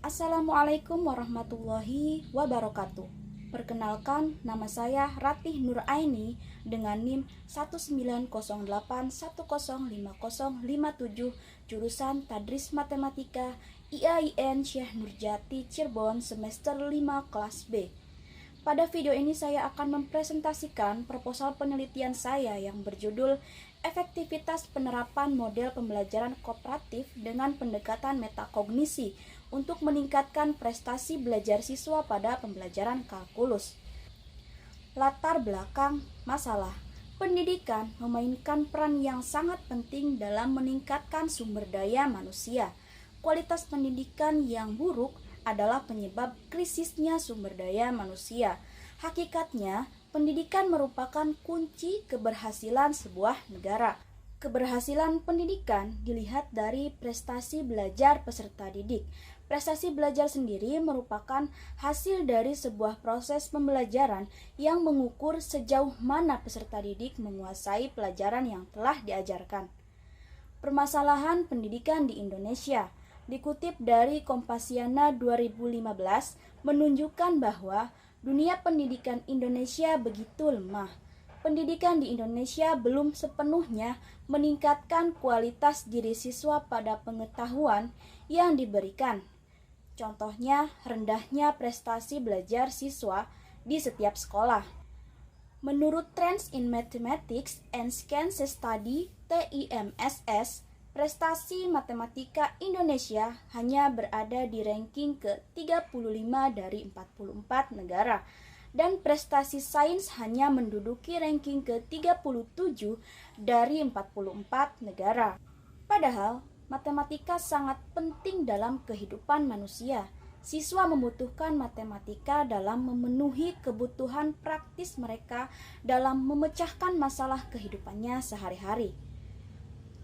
Assalamualaikum warahmatullahi wabarakatuh. Perkenalkan, nama saya Ratih Nuraini dengan NIM 19081050057 jurusan Tadris Matematika IAIN Syekh Nurjati Cirebon semester 5 kelas B. Pada video ini saya akan mempresentasikan proposal penelitian saya yang berjudul Efektivitas penerapan model pembelajaran kooperatif dengan pendekatan metakognisi untuk meningkatkan prestasi belajar siswa pada pembelajaran kalkulus. Latar belakang masalah. Pendidikan memainkan peran yang sangat penting dalam meningkatkan sumber daya manusia. Kualitas pendidikan yang buruk adalah penyebab krisisnya sumber daya manusia. Hakikatnya, pendidikan merupakan kunci keberhasilan sebuah negara. Keberhasilan pendidikan dilihat dari prestasi belajar peserta didik. Prestasi belajar sendiri merupakan hasil dari sebuah proses pembelajaran yang mengukur sejauh mana peserta didik menguasai pelajaran yang telah diajarkan. Permasalahan pendidikan di Indonesia dikutip dari Kompasiana 2015 menunjukkan bahwa dunia pendidikan Indonesia begitu lemah. Pendidikan di Indonesia belum sepenuhnya meningkatkan kualitas diri siswa pada pengetahuan yang diberikan. Contohnya, rendahnya prestasi belajar siswa di setiap sekolah. Menurut Trends in Mathematics and Sciences Study (TIMSS), prestasi matematika Indonesia hanya berada di ranking ke-35 dari 44 negara, dan prestasi sains hanya menduduki ranking ke-37 dari 44 negara. Padahal, matematika sangat penting dalam kehidupan manusia. Siswa membutuhkan matematika dalam memenuhi kebutuhan praktis mereka dalam memecahkan masalah kehidupannya sehari-hari.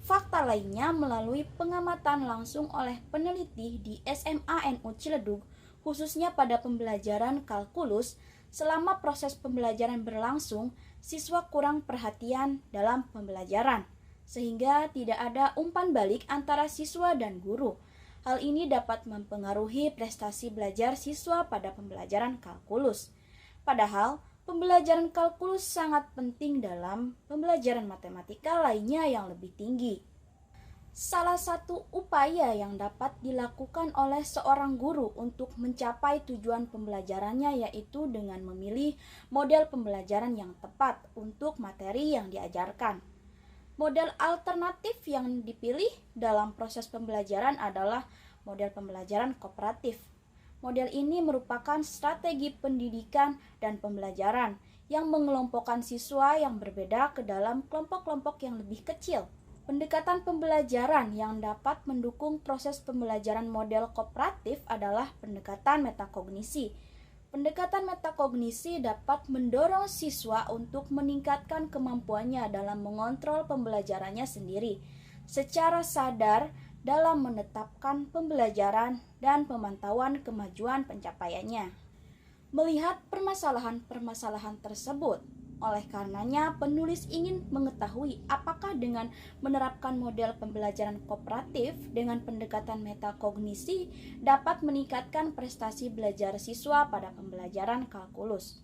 Fakta lainnya melalui pengamatan langsung oleh peneliti di SMA NU Ciledug, khususnya pada pembelajaran kalkulus, selama proses pembelajaran berlangsung, siswa kurang perhatian dalam pembelajaran, sehingga tidak ada umpan balik antara siswa dan guru. Hal ini dapat mempengaruhi prestasi belajar siswa pada pembelajaran kalkulus. Padahal, pembelajaran kalkulus sangat penting dalam pembelajaran matematika lainnya yang lebih tinggi. Salah satu upaya yang dapat dilakukan oleh seorang guru untuk mencapai tujuan pembelajarannya yaitu dengan memilih model pembelajaran yang tepat untuk materi yang diajarkan. Model alternatif yang dipilih dalam proses pembelajaran adalah model pembelajaran kooperatif. Model ini merupakan strategi pendidikan dan pembelajaran yang mengelompokkan siswa yang berbeda ke dalam kelompok-kelompok yang lebih kecil. Pendekatan pembelajaran yang dapat mendukung proses pembelajaran model kooperatif adalah pendekatan metakognisi. Pendekatan metakognisi dapat mendorong siswa untuk meningkatkan kemampuannya dalam mengontrol pembelajarannya sendiri, secara sadar dalam menetapkan pembelajaran dan pemantauan kemajuan pencapaiannya. Melihat permasalahan-permasalahan tersebut, oleh karenanya penulis ingin mengetahui apakah dengan menerapkan model pembelajaran kooperatif dengan pendekatan metakognisi dapat meningkatkan prestasi belajar siswa pada pembelajaran kalkulus.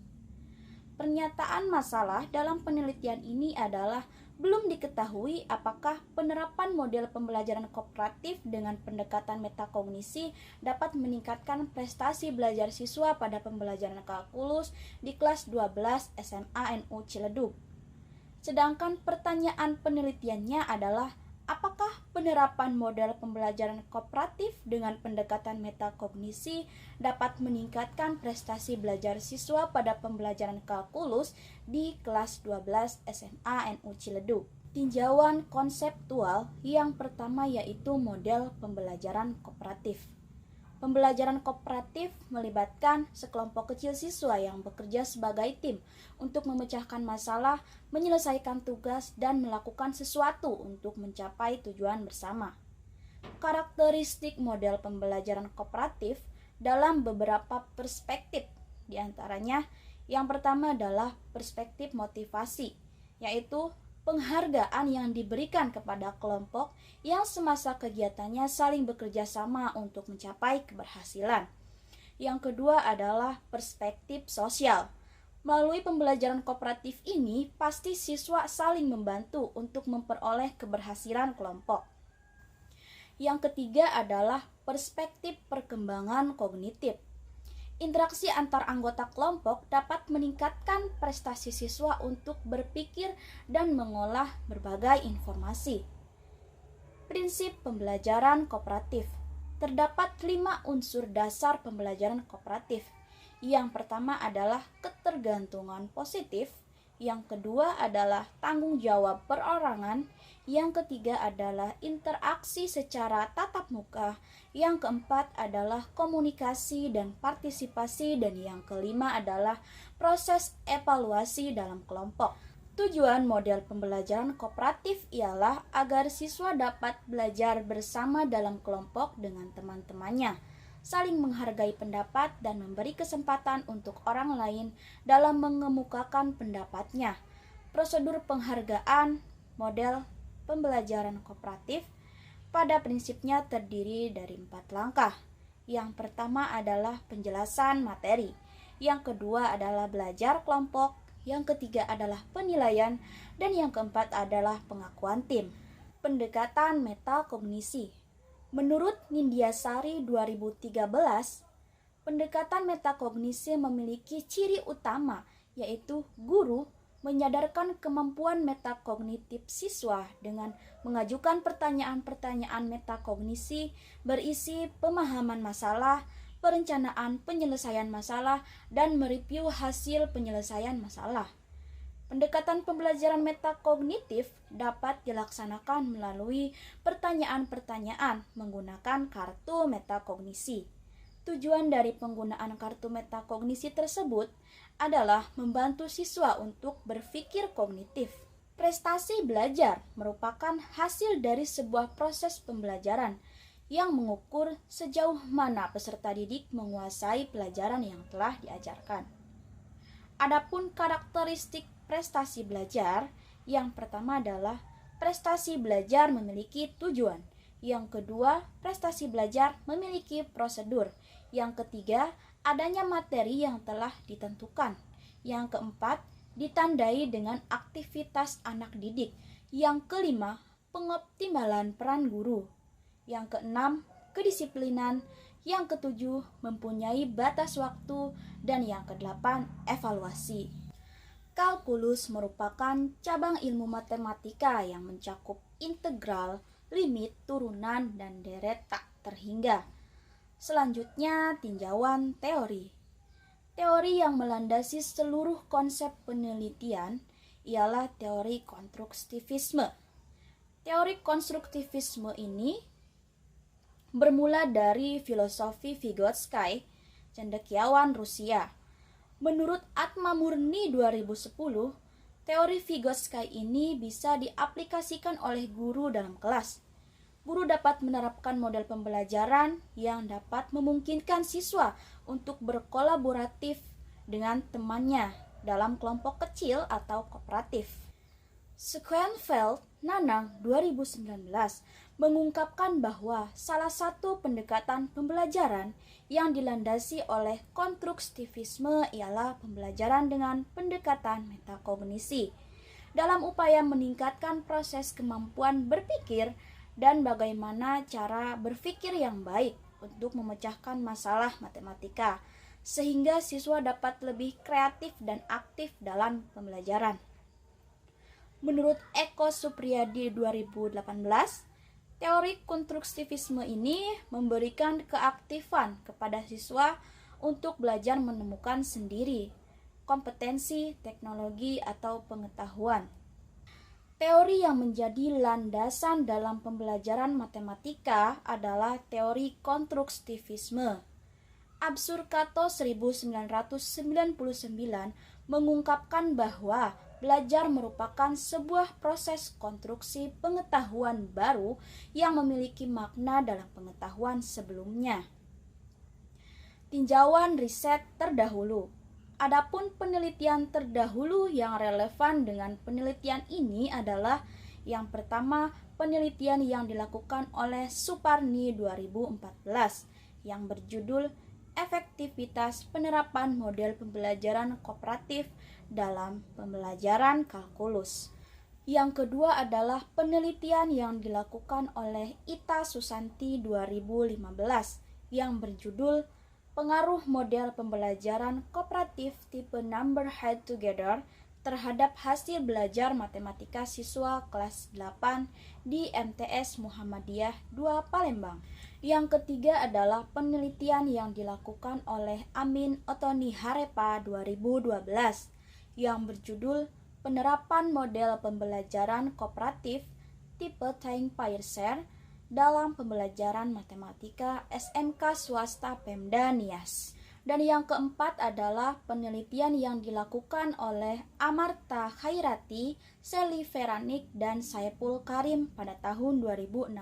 Pernyataan masalah dalam penelitian ini adalah belum diketahui apakah penerapan model pembelajaran kooperatif dengan pendekatan metakognisi dapat meningkatkan prestasi belajar siswa pada pembelajaran kalkulus di kelas 12 SMA NU Ciledug. Sedangkan pertanyaan penelitiannya adalah apakah penerapan model pembelajaran kooperatif dengan pendekatan metakognisi dapat meningkatkan prestasi belajar siswa pada pembelajaran kalkulus di kelas 12 SMA NU Ciledug? Tinjauan konseptual yang pertama yaitu model pembelajaran kooperatif. Pembelajaran kooperatif melibatkan sekelompok kecil siswa yang bekerja sebagai tim untuk memecahkan masalah, menyelesaikan tugas, dan melakukan sesuatu untuk mencapai tujuan bersama. Karakteristik model pembelajaran kooperatif dalam beberapa perspektif, diantaranya yang pertama adalah perspektif motivasi, yaitu penghargaan yang diberikan kepada kelompok yang semasa kegiatannya saling bekerja sama untuk mencapai keberhasilan. Yang kedua adalah perspektif sosial. Melalui pembelajaran kooperatif ini, pasti siswa saling membantu untuk memperoleh keberhasilan kelompok. Yang ketiga adalah perspektif perkembangan kognitif. Interaksi antar anggota kelompok dapat meningkatkan prestasi siswa untuk berpikir dan mengolah berbagai informasi. Prinsip pembelajaran kooperatif. Terdapat 5 unsur dasar pembelajaran kooperatif. Yang pertama adalah ketergantungan positif, yang kedua adalah tanggung jawab perorangan, yang ketiga adalah interaksi secara tatap muka, yang keempat adalah komunikasi dan partisipasi, dan yang kelima adalah proses evaluasi dalam kelompok. Tujuan model pembelajaran kooperatif ialah agar siswa dapat belajar bersama dalam kelompok dengan teman-temannya, saling menghargai pendapat dan memberi kesempatan untuk orang lain dalam mengemukakan pendapatnya. Prosedur penghargaan model pembelajaran kooperatif pada prinsipnya terdiri dari 4 langkah. Yang pertama adalah penjelasan materi, yang kedua adalah belajar kelompok, yang ketiga adalah penilaian, dan yang keempat adalah pengakuan tim. Pendekatan metakognisi. Menurut Nindiasari 2013, pendekatan metakognisi memiliki ciri utama, yaitu guru menyadarkan kemampuan metakognitif siswa dengan mengajukan pertanyaan-pertanyaan metakognisi berisi pemahaman masalah, perencanaan penyelesaian masalah, dan mereview hasil penyelesaian masalah. Pendekatan pembelajaran metakognitif dapat dilaksanakan melalui pertanyaan-pertanyaan menggunakan kartu metakognisi. Tujuan dari penggunaan kartu metakognisi tersebut adalah membantu siswa untuk berpikir kognitif. Prestasi belajar merupakan hasil dari sebuah proses pembelajaran yang mengukur sejauh mana peserta didik menguasai pelajaran yang telah diajarkan. Adapun karakteristik prestasi belajar, yang pertama adalah prestasi belajar memiliki tujuan. Yang kedua, prestasi belajar memiliki prosedur. Yang ketiga, adanya materi yang telah ditentukan. Yang keempat, ditandai dengan aktivitas anak didik. Yang kelima, pengoptimalan peran guru. Yang keenam, kedisiplinan. Yang ketujuh, mempunyai batas waktu. Dan yang kedelapan, evaluasi. Kalkulus merupakan cabang ilmu matematika yang mencakup integral, limit, turunan, dan deret tak terhingga. Selanjutnya, tinjauan teori. Teori yang melandasi seluruh konsep penelitian ialah teori konstruktivisme. Teori konstruktivisme ini bermula dari filosofi Vygotsky, cendekiawan Rusia. Menurut Atma Murni 2010, teori Vygotsky ini bisa diaplikasikan oleh guru dalam kelas. Guru dapat menerapkan model pembelajaran yang dapat memungkinkan siswa untuk berkolaboratif dengan temannya dalam kelompok kecil atau kooperatif. Schoenfeld, Nanang 2019 mengungkapkan bahwa salah satu pendekatan pembelajaran yang dilandasi oleh konstruktivisme ialah pembelajaran dengan pendekatan metakognisi dalam upaya meningkatkan proses kemampuan berpikir dan bagaimana cara berpikir yang baik untuk memecahkan masalah matematika sehingga siswa dapat lebih kreatif dan aktif dalam pembelajaran. Menurut Eko Supriyadi 2018, teori konstruktivisme ini memberikan keaktifan kepada siswa untuk belajar menemukan sendiri kompetensi, teknologi, atau pengetahuan. Teori yang menjadi landasan dalam pembelajaran matematika adalah teori konstruktivisme. Absurkato 1999 mengungkapkan bahwa belajar merupakan sebuah proses konstruksi pengetahuan baru yang memiliki makna dalam pengetahuan sebelumnya. Tinjauan riset terdahulu. Adapun penelitian terdahulu yang relevan dengan penelitian ini adalah yang pertama, penelitian yang dilakukan oleh Suparni 2014 yang berjudul Efektivitas Penerapan Model Pembelajaran Kooperatif dalam Pembelajaran Kalkulus. Yang kedua adalah penelitian yang dilakukan oleh Ita Susanti 2015 yang berjudul Pengaruh Model Pembelajaran Kooperatif Tipe Number Head Together terhadap hasil belajar matematika siswa kelas 8 di MTS Muhammadiyah 2 Palembang. Yang ketiga adalah penelitian yang dilakukan oleh Amin Otoni Harepa 2012 yang berjudul Penerapan Model Pembelajaran Kooperatif Tipe Tying Pair Share dalam pembelajaran matematika SMK swasta Pemda Nias. Dan yang keempat adalah penelitian yang dilakukan oleh Amarta Khairati, Sally Veranik, dan Saiful Karim pada tahun 2016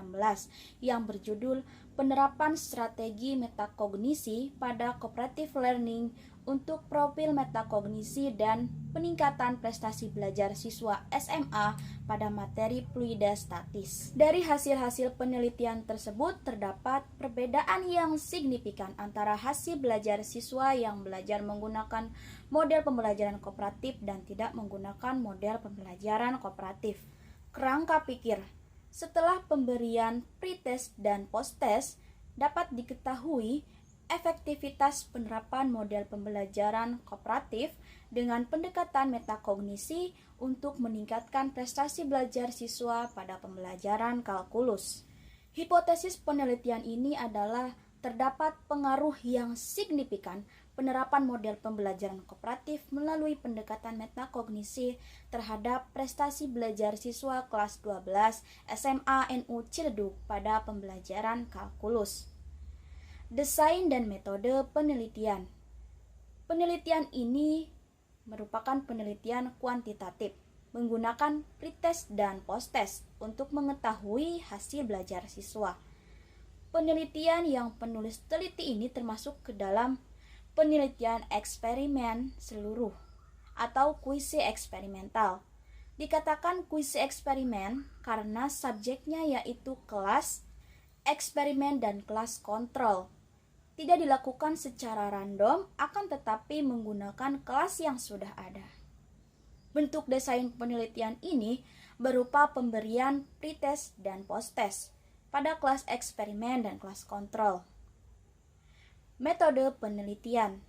yang berjudul Penerapan Strategi Metakognisi pada Cooperative Learning untuk profil metakognisi dan peningkatan prestasi belajar siswa SMA pada materi fluida statis. Dari hasil-hasil penelitian tersebut terdapat perbedaan yang signifikan antara hasil belajar siswa yang belajar menggunakan model pembelajaran kooperatif dan tidak menggunakan model pembelajaran kooperatif. Kerangka pikir. Setelah pemberian pretest dan posttest, dapat diketahui efektivitas penerapan model pembelajaran kooperatif dengan pendekatan metakognisi untuk meningkatkan prestasi belajar siswa pada pembelajaran kalkulus. Hipotesis penelitian ini adalah terdapat pengaruh yang signifikan penerapan model pembelajaran kooperatif melalui pendekatan metakognisi terhadap prestasi belajar siswa kelas 12 SMA NU Ciledug pada pembelajaran kalkulus. Desain dan metode penelitian. Penelitian ini merupakan penelitian kuantitatif menggunakan pretest dan posttest untuk mengetahui hasil belajar siswa. Penelitian yang penulis teliti ini termasuk ke dalam penelitian eksperimen seluruh atau kuisi eksperimental. Dikatakan kuisi eksperimen karena subjeknya yaitu kelas, eksperimen, dan kelas kontrol. Tidak dilakukan secara random, akan tetapi menggunakan kelas yang sudah ada. Bentuk desain penelitian ini berupa pemberian pretest dan posttest pada kelas eksperimen dan kelas kontrol. Metode penelitian.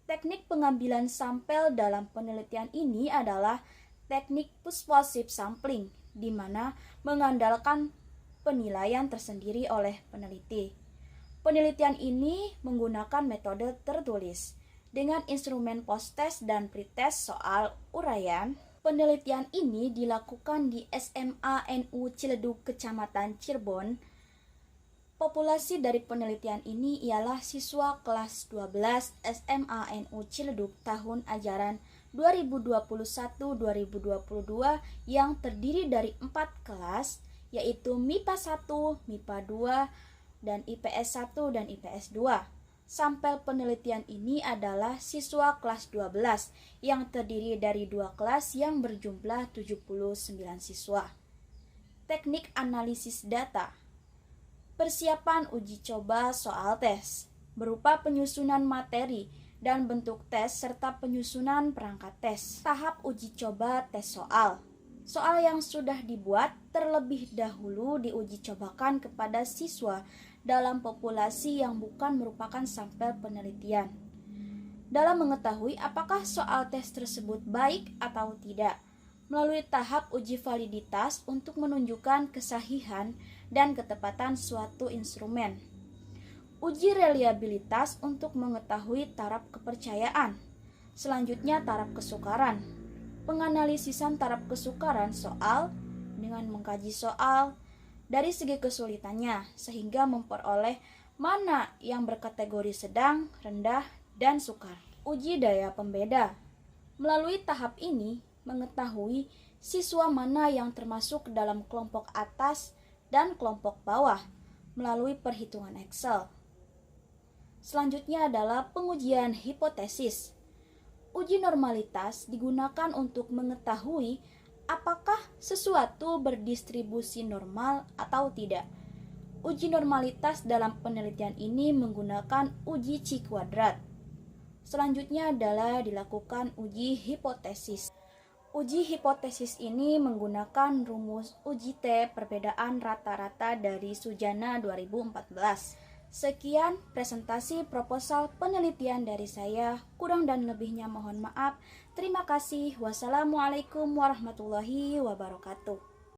Teknik pengambilan sampel dalam penelitian ini adalah teknik persuasive sampling, di mana mengandalkan penilaian tersendiri oleh peneliti. Penelitian ini menggunakan metode tertulis dengan instrumen posttest dan pretest soal uraian. Penelitian ini dilakukan di SMA NU Ciledug, Kecamatan Cirebon. Populasi dari penelitian ini ialah siswa kelas 12 SMA NU Ciledug tahun ajaran 2021-2022 yang terdiri dari 4 kelas, yaitu MIPA 1, MIPA 2, dan IPS 1 dan IPS 2. Sampel penelitian ini adalah siswa kelas 12 yang terdiri dari 2 kelas yang berjumlah 79 siswa. Teknik analisis data. Persiapan uji coba soal tes berupa penyusunan materi dan bentuk tes serta penyusunan perangkat tes. Tahap uji coba tes soal. Soal yang sudah dibuat terlebih dahulu diuji cobakan kepada siswa dalam populasi yang bukan merupakan sampel penelitian. Dalam mengetahui apakah soal tes tersebut baik atau tidak, melalui tahap uji validitas untuk menunjukkan kesahihan dan ketepatan suatu instrumen. Uji reliabilitas untuk mengetahui taraf kepercayaan. Selanjutnya taraf kesukaran. Penganalisisan taraf kesukaran soal dengan mengkaji soal dari segi kesulitannya sehingga memperoleh mana yang berkategori sedang, rendah, dan sukar. Uji daya pembeda. Melalui tahap ini mengetahui siswa mana yang termasuk dalam kelompok atas dan kelompok bawah melalui perhitungan Excel. Selanjutnya adalah pengujian hipotesis. Uji normalitas digunakan untuk mengetahui apakah sesuatu berdistribusi normal atau tidak. Uji normalitas dalam penelitian ini menggunakan uji Chi kuadrat. Selanjutnya adalah dilakukan uji hipotesis. Uji hipotesis ini menggunakan rumus uji T perbedaan rata-rata dari Sujana 2014. Sekian presentasi proposal penelitian dari saya. Kurang dan lebihnya mohon maaf. Terima kasih. Wassalamualaikum warahmatullahi wabarakatuh.